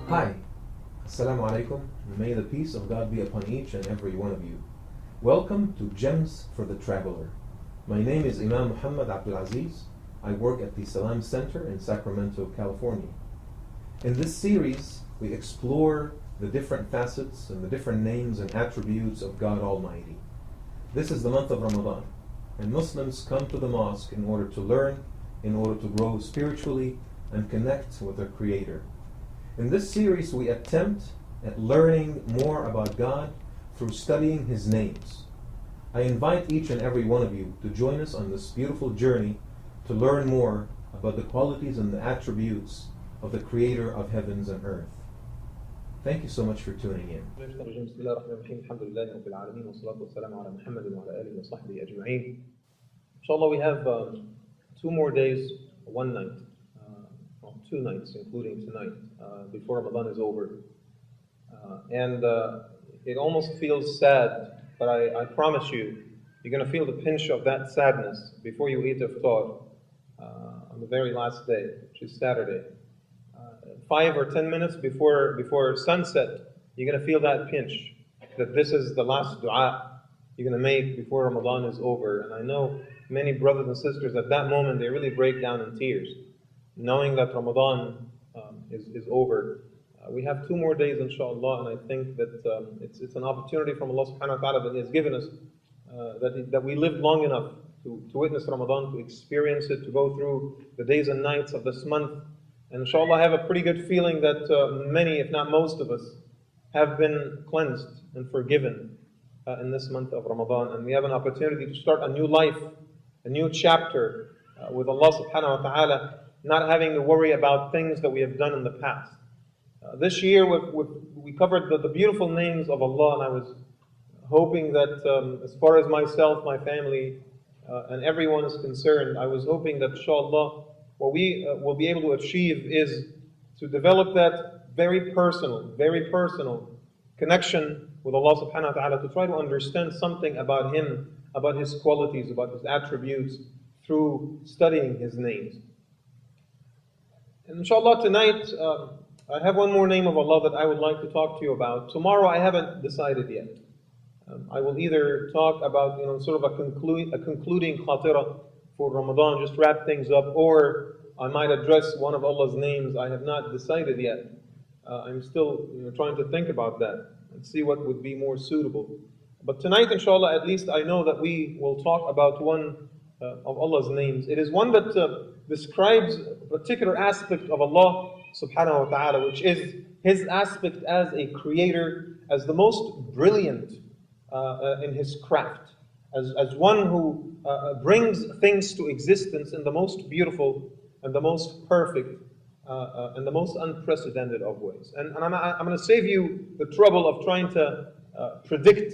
Hi, Assalamu alaikum. May the peace of God be upon each and every one of you. Welcome to Gems for the Traveler. My name is Imam MA Azeez. I work at the SALAM Center in Sacramento, California. In this series, we explore the different facets and the different names and attributes of God Almighty. This is the month of Ramadan, and Muslims come to the mosque in order to learn, in order to grow spiritually, and connect with their Creator. In this series, we attempt at learning more about God through studying His names. I invite each and every one of you to join us on this beautiful journey to learn more about the qualities and the attributes of the Creator of heavens and earth. Thank you so much for tuning in. Inshallah, we have 2 more days, 1 night, 2 nights, including tonight, before Ramadan is over. And it almost feels sad, but I promise you, you're going to feel the pinch of that sadness before you eat iftar on the very last day, which is Saturday. 5 or 10 minutes before sunset, you're going to feel that pinch, that this is the last dua you're going to make before Ramadan is over. And I know many brothers and sisters at that moment, they really break down in tears, knowing that Ramadan is over. We have 2 more days, inshallah, and I think that it's an opportunity from Allah subhanahu wa ta'ala that He has given us, that we lived long enough to witness Ramadan, to experience it, to go through the days and nights of this month. And inshallah, I have a pretty good feeling that many, if not most of us, have been cleansed and forgiven in this month of Ramadan. And we have an opportunity to start a new life, a new chapter with Allah subhanahu wa ta'ala, not having to worry about things that we have done in the past. This year we covered the beautiful names of Allah, and I was hoping that as far as myself, my family, and everyone is concerned, I was hoping that inshallah what we will be able to achieve is to develop that very personal connection with Allah subhanahu wa ta'ala, to try to understand something about Him, about His qualities, about His attributes, through studying His names. And inshallah tonight, I have one more name of Allah that I would like to talk to you about. Tomorrow I haven't decided yet. I will either talk about sort of a concluding khatira for Ramadan, just wrap things up, or I might address one of Allah's names. I have not decided yet. I'm still trying to think about that and see what would be more suitable. But tonight, inshallah, at least I know that we will talk about one of Allah's names. It is one that describes a particular aspect of Allah subhanahu wa ta'ala, which is His aspect as a creator, as the most brilliant in His craft, as one who brings things to existence in the most beautiful and the most perfect and the most unprecedented of ways. And I'm going to save you the trouble of trying to predict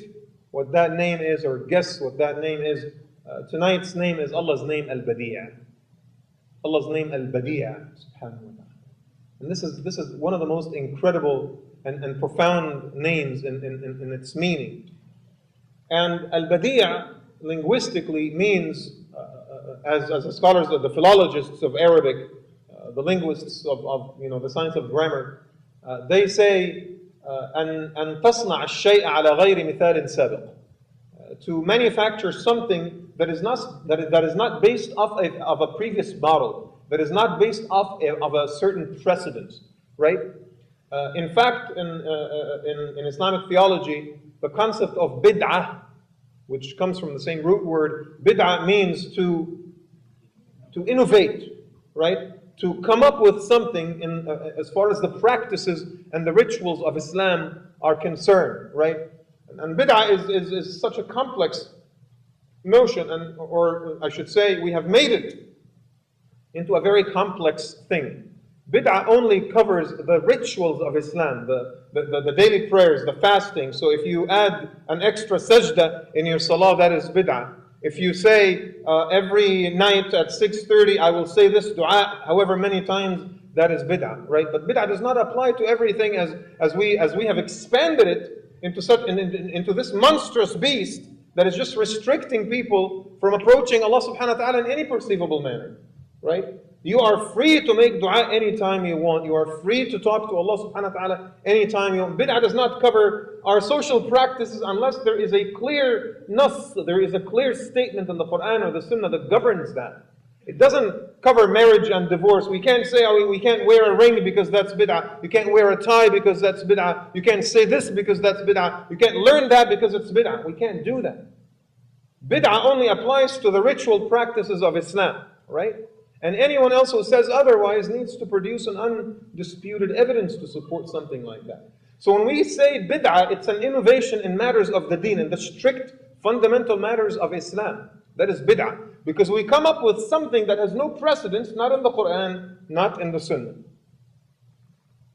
what that name is or guess what that name is. Tonight's name is Allah's name Al Badee. Allah's name Al Badee, subhanahu wa ta'ala. And this is one of the most incredible and profound names in its meaning. And Al Badee linguistically means, as the scholars, the philologists of Arabic, the linguists of the science of grammar, they say أن تصنع الشيء على غير مثال سابق. To manufacture something that is not based off of a previous model, that is not based off of a certain precedent, right? In fact, in Islamic theology, the concept of bid'ah, which comes from the same root word, bid'ah means to innovate, right? To come up with something as far as the practices and the rituals of Islam are concerned, right? And bid'ah is such a complex notion, or I should say, we have made it into a very complex thing. Bid'ah only covers the rituals of Islam, the daily prayers, the fasting. So if you add an extra sajda in your salah, that is bid'ah. If you say every night at 6:30, I will say this dua however many times, that is bid'ah, right? But bid'ah does not apply to everything as we have expanded it into this monstrous beast that is just restricting people from approaching Allah subhanahu wa ta'ala in any perceivable manner, right? You are free to make dua anytime you want. You are free to talk to Allah subhanahu wa ta'ala anytime you want. Bid'ah does not cover our social practices unless there is a clear nas, there is a clear statement in the Quran or the Sunnah that governs that. It doesn't cover marriage and divorce. We can't say, oh, we can't wear a ring because that's bid'ah. You can't wear a tie because that's bid'ah. You can't say this because that's bid'ah. You can't learn that because it's bid'ah. We can't do that. Bid'ah only applies to the ritual practices of Islam, right? And anyone else who says otherwise needs to produce an undisputed evidence to support something like that. So when we say bid'ah, it's an innovation in matters of the deen, in the strict fundamental matters of Islam. That is bid'ah. Because we come up with something that has no precedence, not in the Quran, not in the Sunnah.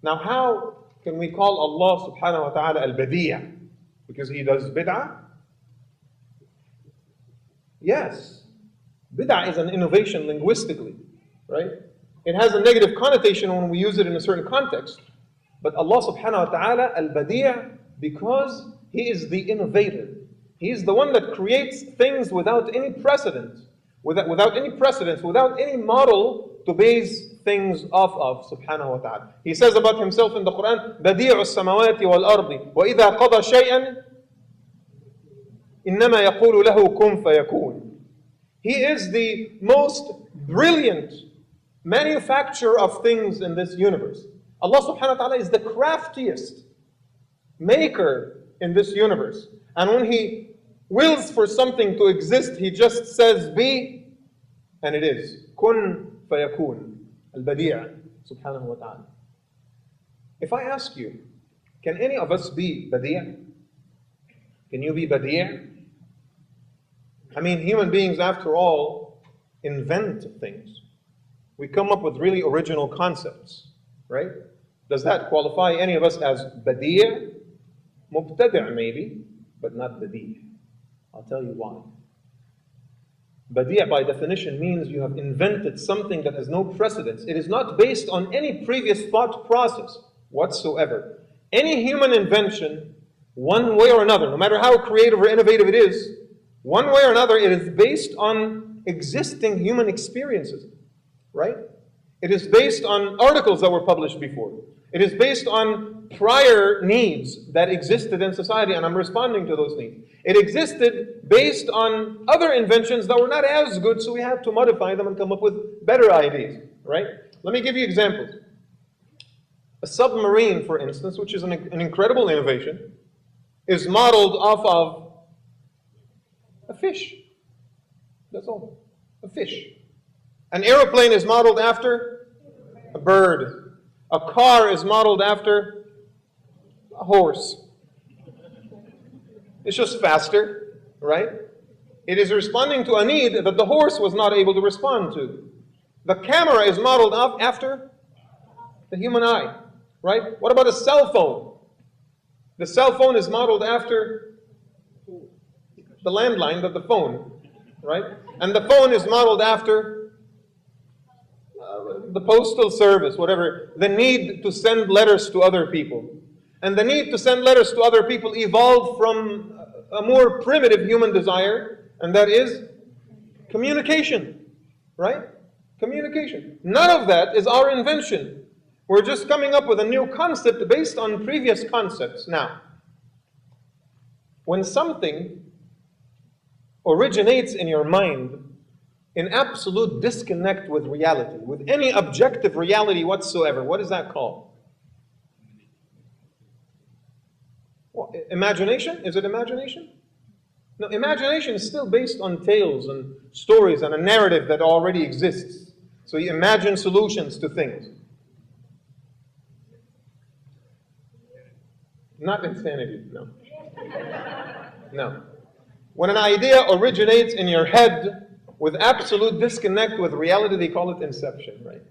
Now how can we call Allah subhanahu wa ta'ala Al Badee? Because He does bid'ah? Yes. Bid'ah is an innovation linguistically, right? It has a negative connotation when we use it in a certain context. But Allah subhanahu wa ta'ala Al Badee, because He is the innovator. He is the one that creates things without any precedent, without any model to base things off of, subhanahu wa ta'ala. He says about Himself in the Quran, بَدِيعُ السَّمَوَاتِ وَالْأَرْضِ وَإِذَا قَضَى شَيْئًا إِنَّمَا يَقُولُ لَهُ كُنْ فَيَكُونُ. He is the most brilliant manufacturer of things in this universe. Allah subhanahu wa ta'ala is the craftiest maker in this universe. And when He wills for something to exist, He just says be, and it is. Kun fayakun. Al-Badee' subhanahu wa ta'ala. If I ask you, can any of us be Badee'? Can you be Badee'? I mean, human beings, after all, invent things. We come up with really original concepts, right? Does that qualify any of us as Badee'? Mubtadi' maybe, but not Badee'. I'll tell you why. Badee' by definition means you have invented something that has no precedence. It is not based on any previous thought process whatsoever. Any human invention, one way or another, no matter how creative or innovative it is, one way or another, it is based on existing human experiences, right? It is based on articles that were published before. It is based on prior needs that existed in society, and I'm responding to those needs. It existed based on other inventions that were not as good, so we had to modify them and come up with better ideas, right? Let me give you examples. A submarine, for instance, which is an incredible innovation, is modeled off of a fish. That's all. A fish. An aeroplane is modeled after a bird. A car is modeled after a horse. It's just faster, right? It is responding to a need that the horse was not able to respond to. The camera is modeled after the human eye, right? What about a cell phone? The cell phone is modeled after the landline, the phone, right? And the phone is modeled after the postal service, whatever, the need to send letters to other people. And the need to send letters to other people evolved from a more primitive human desire, and that is communication, right? Communication. None of that is our invention. We're just coming up with a new concept based on previous concepts. Now, when something originates in your mind in absolute disconnect with reality, with any objective reality whatsoever, what is that called? Well, imagination? Is it imagination? No, imagination is still based on tales and stories and a narrative that already exists. So you imagine solutions to things. Not insanity, no. No. When an idea originates in your head with absolute disconnect with reality, they call it inception, right?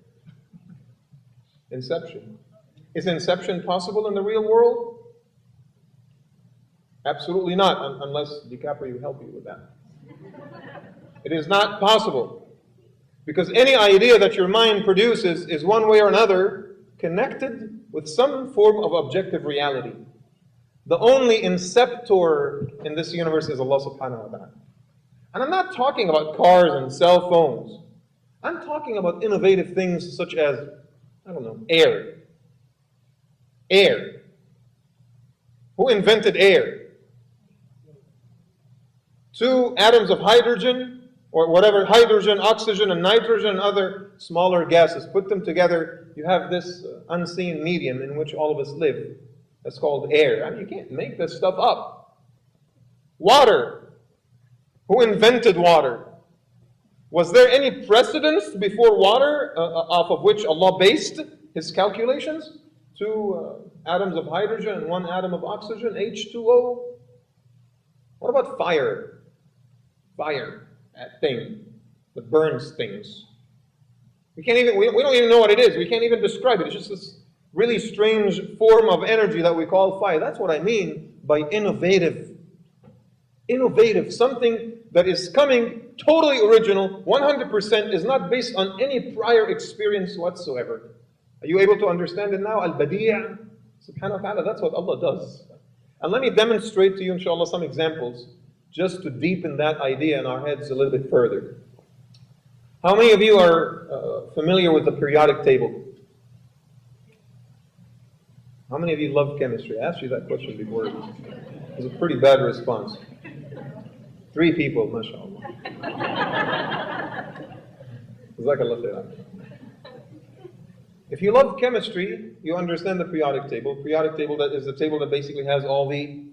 Inception. Is inception possible in the real world? Absolutely not, unless DiCaprio will help you with that. It is not possible. Because any idea that your mind produces is one way or another connected with some form of objective reality. The only inceptor in this universe is Allah subhanahu wa ta'ala. And I'm not talking about cars and cell phones. I'm talking about innovative things such as, I don't know, air. Air. Who invented air? Two atoms of hydrogen, or whatever, hydrogen, oxygen, and nitrogen, and other smaller gases. Put them together, you have this unseen medium in which all of us live. That's called air. I mean, you can't make this stuff up. Water. Who invented water? Was there any precedence before water off of which Allah based His calculations? Two atoms of hydrogen and one atom of oxygen, H2O. What about fire? Fire, that thing that burns things. We don't even know what it is. We can't even describe it. It's just this really strange form of energy that we call fire. That's what I mean by innovative. Innovative, something that is coming totally original, 100%, is not based on any prior experience whatsoever. Are you able to understand it now? Al Badee, subhanahu wa ta'ala, that's what Allah does. And let me demonstrate to you, inshallah, some examples just to deepen that idea in our heads a little bit further. How many of you are familiar with the periodic table? How many of you love chemistry? I asked you that question before. It was a pretty bad response. 3 people, mashallah. Jazakallah khairan. If you love chemistry, you understand the periodic table. Periodic table, that is the table that basically has all the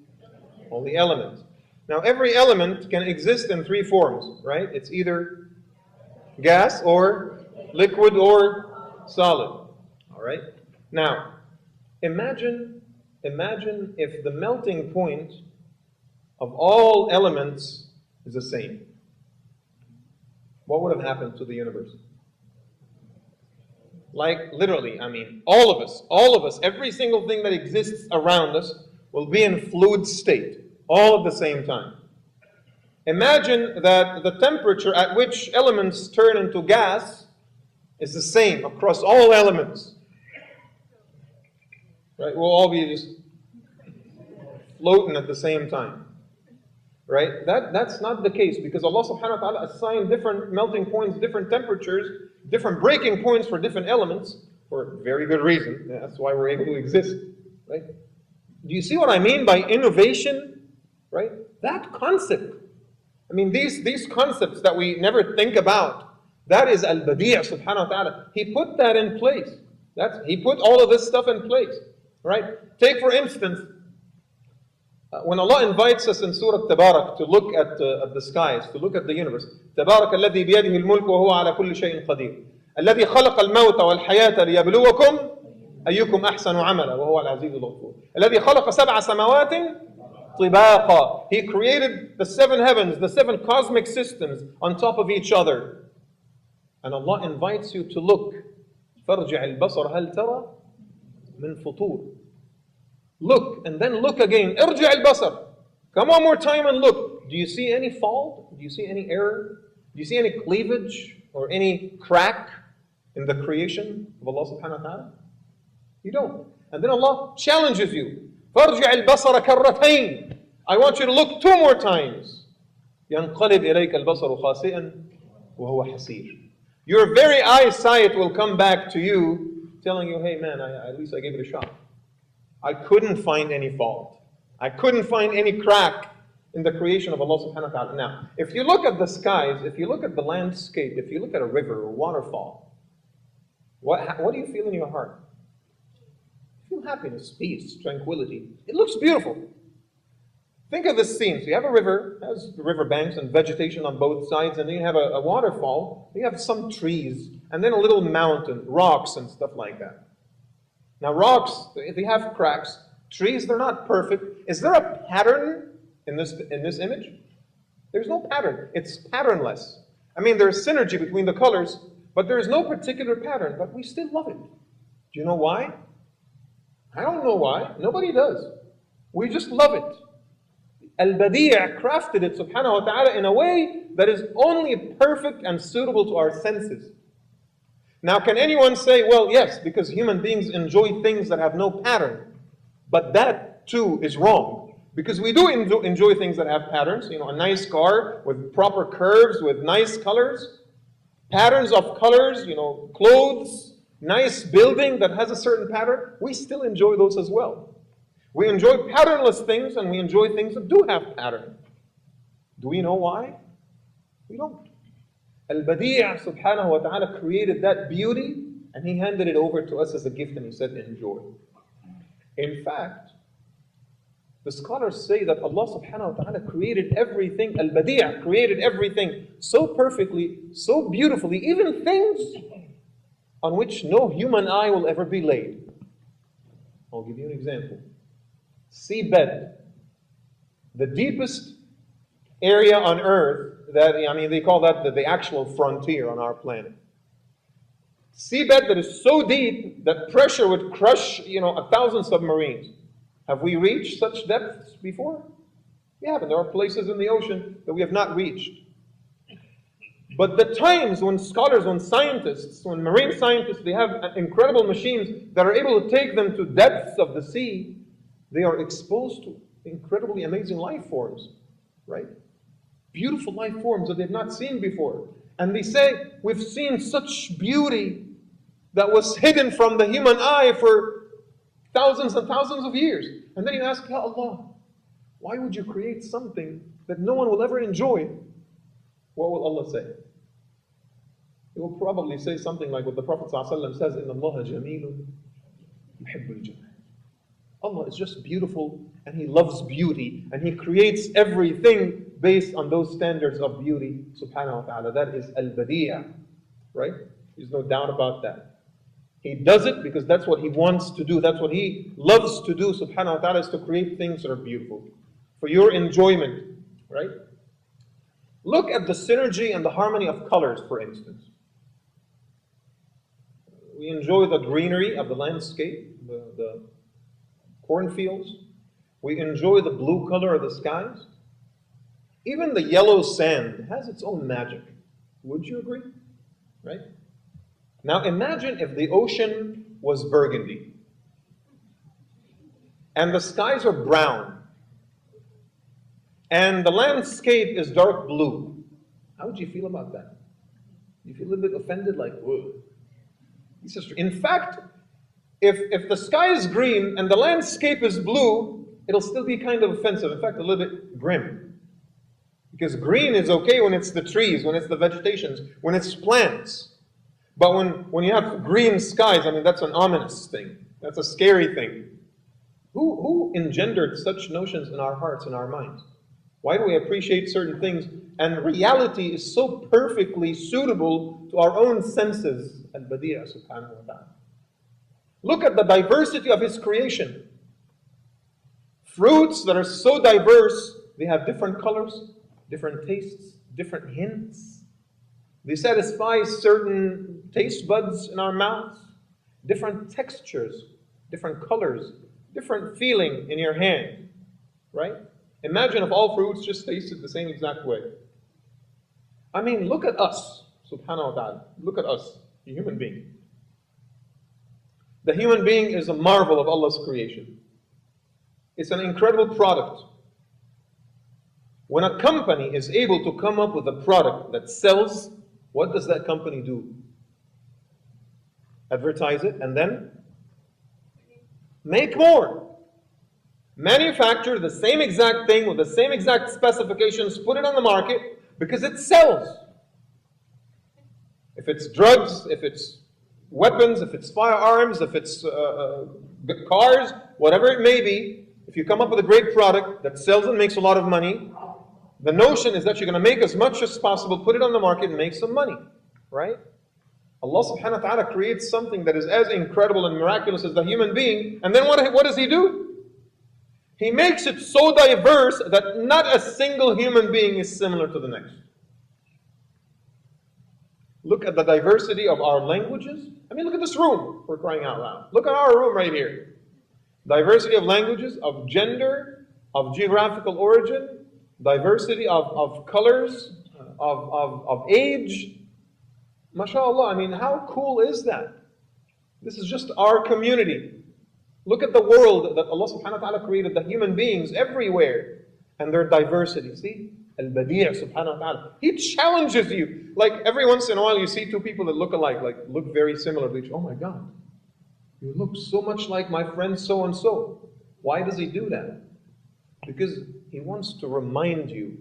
elements. Now, every element can exist in 3 forms, right? It's either gas or liquid or solid. All right? Now, imagine if the melting point of all elements is the same. What would have happened to the universe? Like literally, I mean, all of us, every single thing that exists around us will be in fluid state, all at the same time. Imagine that the temperature at which elements turn into gas is the same across all elements. Right? We'll all be just floating at the same time. Right? That's not the case, because Allah subhanahu wa ta'ala assigned different melting points, different temperatures, different breaking points for different elements for a very good reason. That's why we're able to exist. Right? Do you see what I mean by innovation? Right? That concept. I mean, these concepts that we never think about, that is Al Badee' subhanahu wa ta'ala. He put that in place. He put all of this stuff in place. Right? Take for instance, when Allah invites us in Surah Tabarak to look at the skies, to look at the universe. تبارك الذي بيده الملك وهو على كل شيء قدير. الذي خلق الموت والحياة ليبلوكم أيكم أحسن عملا وهو العزيز الغفور. الذي خلق 7 سماوات طباقا. He created the 7 heavens, the 7 cosmic systems on top of each other. And Allah invites you to look. فارجع البصر هل ترى من فطور. Look, and then look again. ارجع البصر. Come one more time and look. Do you see any fault? Do you see any error? Do you see any cleavage or any crack in the creation of Allah subhanahu wa ta'ala? You don't. And then Allah challenges you. فارجع البصر كرتين. I want you to look 2 more times. ينقلب إليك البصر خاسئا وهو حسير. Your very eyesight will come back to you telling you, hey man, at least I gave it a shot. I couldn't find any fault. I couldn't find any crack in the creation of Allah subhanahu wa ta'ala. Now, if you look at the skies, if you look at the landscape, if you look at a river or waterfall, what do you feel in your heart? You feel happiness, peace, tranquility. It looks beautiful. Think of this scene. So you have a river, it has river banks and vegetation on both sides, and then you have a waterfall, you have some trees, and then a little mountain, rocks and stuff like that. Now rocks, they have cracks. Trees, they're not perfect. Is there a pattern in this image? There's no pattern. It's patternless. I mean, there's synergy between the colors, but there is no particular pattern, but we still love it. Do you know why? I don't know why. Nobody does. We just love it. Al Badee' crafted it, subhanahu wa ta'ala, in a way that is only perfect and suitable to our senses. Now, can anyone say, well, yes, because human beings enjoy things that have no pattern. But that, too, is wrong. Because we do enjoy things that have patterns. You know, a nice car with proper curves, with nice colors. patterns of colors, clothes, nice building that has a certain pattern, we still enjoy those as well. We enjoy patternless things and we enjoy things that do have pattern. Do we know why? We don't. Al Badee subhanahu wa ta'ala created that beauty and He handed it over to us as a gift and He said, enjoy. In fact, the scholars say that Allah subhanahu wa ta'ala created everything, Al Badee created everything so perfectly, so beautifully, even things on which no human eye will ever be laid. I'll give you an example. Seabed, the deepest area on earth, they call that the actual frontier on our planet. Seabed that is so deep that pressure would crush, 1,000 submarines. Have we reached such depths before? We haven't. There are places in the ocean that we have not reached. But the times when scholars, when scientists, when marine scientists, they have incredible machines that are able to take them to depths of the sea, they are exposed to incredibly amazing life forms, right? Beautiful life forms that they've not seen before. And they say, we've seen such beauty that was hidden from the human eye for thousands and thousands of years. And then you ask, Ya Allah, why would you create something that no one will ever enjoy? What will Allah say? He will probably say something like what the Prophet ﷺ says, Inna Allah jamilun yuhibbul jamal. Allah is just beautiful and He loves beauty and He creates everything based on those standards of beauty, subhanahu wa ta'ala. That is Al Badee, right? There's no doubt about that. He does it because that's what He wants to do. That's what He loves to do, subhanahu wa ta'ala, is to create things that are beautiful for your enjoyment, right? Look at the synergy and the harmony of colors, for instance. We enjoy the greenery of the landscape, the cornfields. We enjoy the blue color of the skies. Even the yellow sand has its own magic. Would you agree? Right? Now imagine if the ocean was burgundy and the skies are brown and the landscape is dark blue. How would you feel about that? You feel a little bit offended, like, whoa. In fact, if the sky is green and the landscape is blue, it'll still be kind of offensive. In fact, a little bit grim. Because green is okay when it's the trees, when it's the vegetations, when it's plants. But when you have green skies, that's an ominous thing. That's a scary thing. Who engendered such notions in our hearts and our minds? Why do we appreciate certain things? And reality is so perfectly suitable to our own senses. Al Badee subhanahu wa ta'ala. Look at the diversity of His creation. Fruits that are so diverse, they have different colors, different tastes, different hints. They satisfy certain taste buds in our mouths, different textures, different colors, different feeling in your hand, right? Imagine if all fruits just tasted the same exact way. Look at us, subhanahu wa ta'ala. Look at us, the human being. The human being is a marvel of Allah's creation. It's an incredible product. When a company is able to come up with a product that sells, what does that company do? Advertise it and then make more. Manufacture the same exact thing with the same exact specifications, put it on the market because it sells. If it's drugs, if it's weapons, if it's firearms, if it's cars, whatever it may be, if you come up with a great product that sells and makes a lot of money, the notion is that you're going to make as much as possible, put it on the market and make some money, right? Allah subhanahu wa ta'ala creates something that is as incredible and miraculous as the human being, and then what does He do? He makes it so diverse that not a single human being is similar to the next. Look at the diversity of our languages. Look at this room, for crying out loud. Look at our room right here. Diversity of languages, of gender, of geographical origin, diversity of colors, of age. MashaAllah, how cool is that? This is just our community. Look at the world that Allah subhanahu wa ta'ala created, the human beings everywhere. and their diversity. See? Al Badee' subhanahu wa ta'ala. He challenges you. Like every once in a while you see two people that look alike, like look very similar to each other. Oh my God. You look so much like my friend so and so. Why does he do that? Because he wants to remind you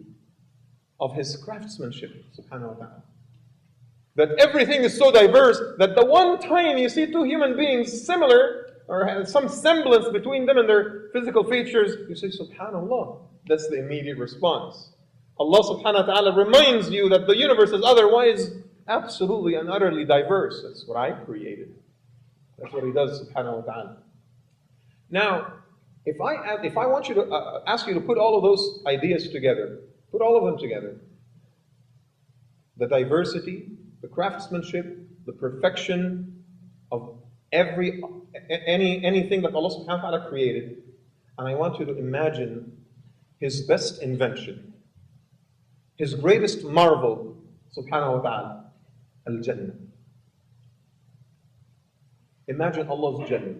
of his craftsmanship, subhanahu wa ta'ala. That everything is so diverse that the one time you see two human beings similar, or have some semblance between them and their physical features, you say, subhanallah. That's the immediate response. Allah subhanahu wa ta'ala reminds you that the universe is otherwise absolutely and utterly diverse. That's what I created. That's what He does, subhanahu wa ta'ala. Now, if I want you to ask you to put all of those ideas together, put all of them together, the diversity, the craftsmanship, the perfection of anything that Allah subhanahu wa ta'ala created, and I want you to imagine His best invention, His greatest marvel, subhanahu wa ta'ala, al-Jannah. Imagine Allah's Jannah.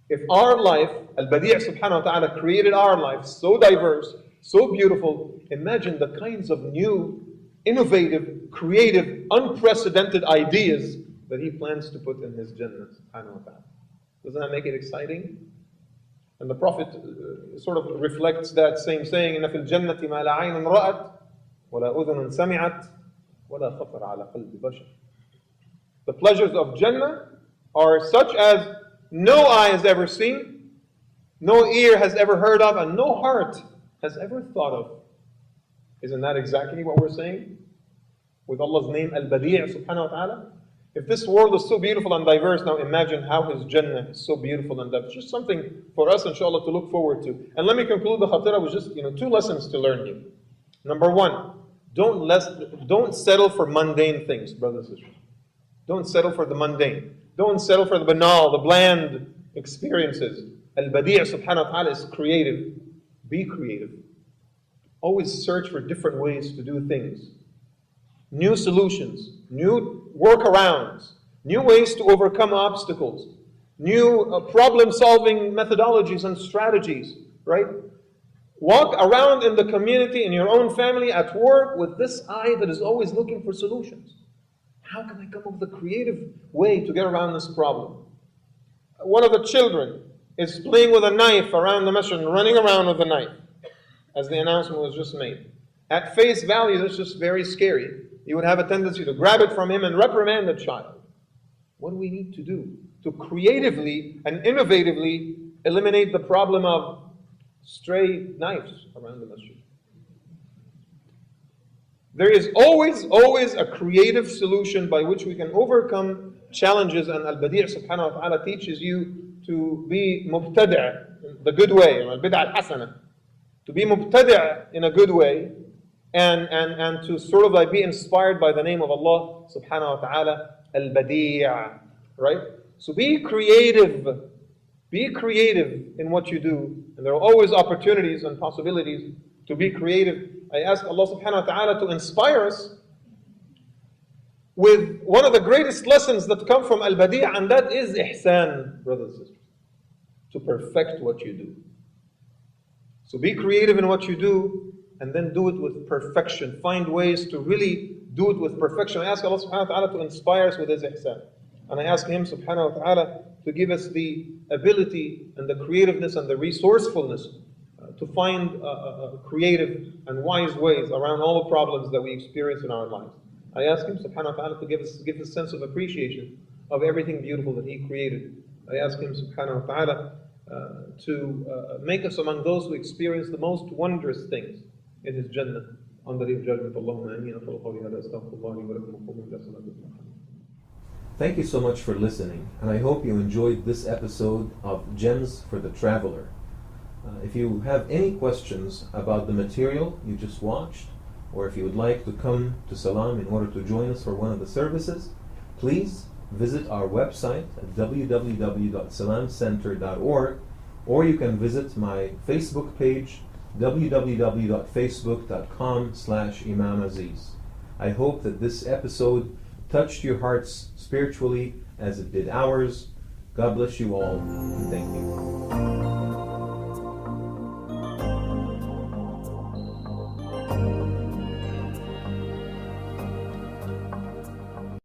If our life, Al-Badee' subhanahu wa ta'ala created our life so diverse, so beautiful, imagine the kinds of new, innovative, creative, unprecedented ideas that He plans to put in His Jannah, subhanahu wa ta'ala. Doesn't that make it exciting? And the Prophet sort of reflects that same saying, إِنَّ فِي الْجَنَّةِ مَا لَا عَيْنٌ رَأَتْ وَلَا أُذُنٌ سَمِعَتْ وَلَا خَطَرَ عَلَى قَلْبِ بَشَرٍ. The pleasures of Jannah are such as no eye has ever seen, no ear has ever heard of, and no heart has ever thought of. Isn't that exactly what we're saying? With Allah's name, Al-Badee' subhanahu wa ta'ala. If this world is so beautiful and diverse, now imagine how His Jannah is so beautiful and diverse. Just something for us, inshallah, to look forward to. And let me conclude the khatira with just two lessons to learn here. Number one, don't settle for mundane things, brothers and sisters. Don't settle for the mundane. Don't settle for the banal, the bland experiences. Al-Badee' subhanahu wa ta'ala is creative. Be creative. Always search for different ways to do things. New solutions, new workarounds, new ways to overcome obstacles, new problem-solving methodologies and strategies, right? Walk around in the community, in your own family, at work, with this eye that is always looking for solutions. How can I come up with a creative way to get around this problem? One of the children is playing with a knife around the masjid and running around with a knife, as the announcement was just made. At face value, that's just very scary. You would have a tendency to grab it from him and reprimand the child. What do we need to do to creatively and innovatively eliminate the problem of stray knives around the masjid? There is always a creative solution by which we can overcome challenges, and Al-Badee' subhanahu wa ta'ala teaches you to be mubtadi' the good way, al-bid'ah al-hasana, to be mubtadi' in a good way, and to sort of like be inspired by the name of Allah subhanahu wa ta'ala, Al-Badee', right? So be creative in what you do, and there are always opportunities and possibilities to be creative. I ask Allah subhanahu wa ta'ala to inspire us with one of the greatest lessons that come from Al-Badee', and that is ihsan, brothers and sisters. To perfect what you do. So be creative in what you do, and then do it with perfection. Find ways to really do it with perfection. I ask Allah subhanahu wa ta'ala to inspire us with His ihsan. And I ask Him subhanahu wa ta'ala to give us the ability and the creativeness and the resourcefulness to find creative and wise ways around all the problems that we experience in our lives. I ask Him subhanahu wa ta'ala to give us a sense of appreciation of everything beautiful that He created. I ask Him subhanahu wa ta'ala to make us among those who experience the most wondrous things in His Jannah on the Day of Judgment. Allahumma ameen. Thank you so much for listening, and I hope you enjoyed this episode of Gems for the Traveler. If you have any questions about the material you just watched, or if you would like to come to Salam in order to join us for one of the services, please visit our website at www.salamcenter.org, or you can visit my Facebook page, www.facebook.com/Imam Azeez. I hope that this episode touched your hearts spiritually as it did ours. God bless you all, and thank you.